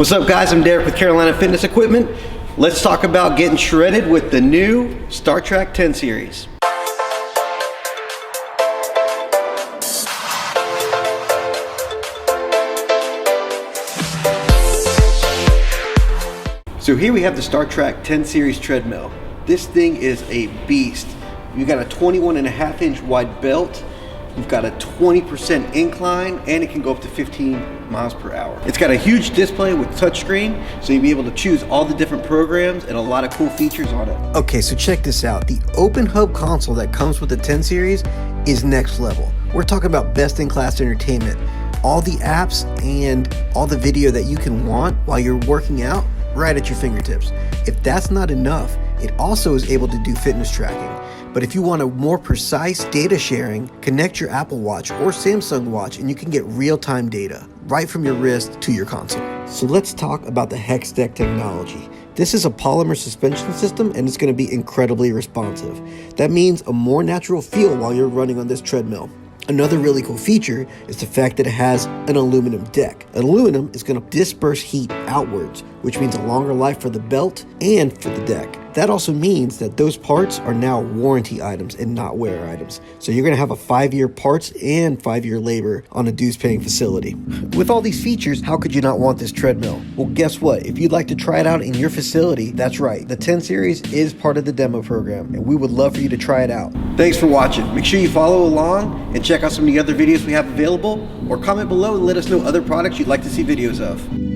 What's up guys, I'm Derek with Carolina Fitness Equipment. Let's talk about getting shredded with the new StarTrack 10 series. So here we have the StarTrack 10 series treadmill. This thing is a beast. You got a 21.5-inch wide belt. You've got a 20% incline, and it can go up to 15 miles per hour. It's got a huge display with touchscreen, so you'll be able to choose all the different programs and a lot of cool features on it. Okay, so check this out. The open hub console that comes with the 10 series is next level. We're talking about best-in-class entertainment. All the apps and all the video that you can want while you're working out right at your fingertips. If that's not enough, it also is able to do fitness tracking. But if you want a more precise data sharing, connect your Apple Watch or Samsung Watch and you can get real-time data right from your wrist to your console. So let's talk about the Hex Deck Technology. This is a polymer suspension system and it's going to be incredibly responsive. That means a more natural feel while you're running on this treadmill. Another really cool feature is the fact that it has an aluminum deck. Aluminum is going to disperse heat outwards, which means a longer life for the belt and for the deck. That also means that those parts are now warranty items and not wear items. So you're going to have a 5-year parts and 5-year labor on a dues-paying facility. With all these features, how could you not want this treadmill? Well, guess what? If you'd like to try it out in your facility, that's right. The 10 series is part of the demo program, and we would love for you to try it out. Thanks for watching. Make sure you follow along and check out some of the other videos we have available, or comment below and let us know other products you'd like to see videos of.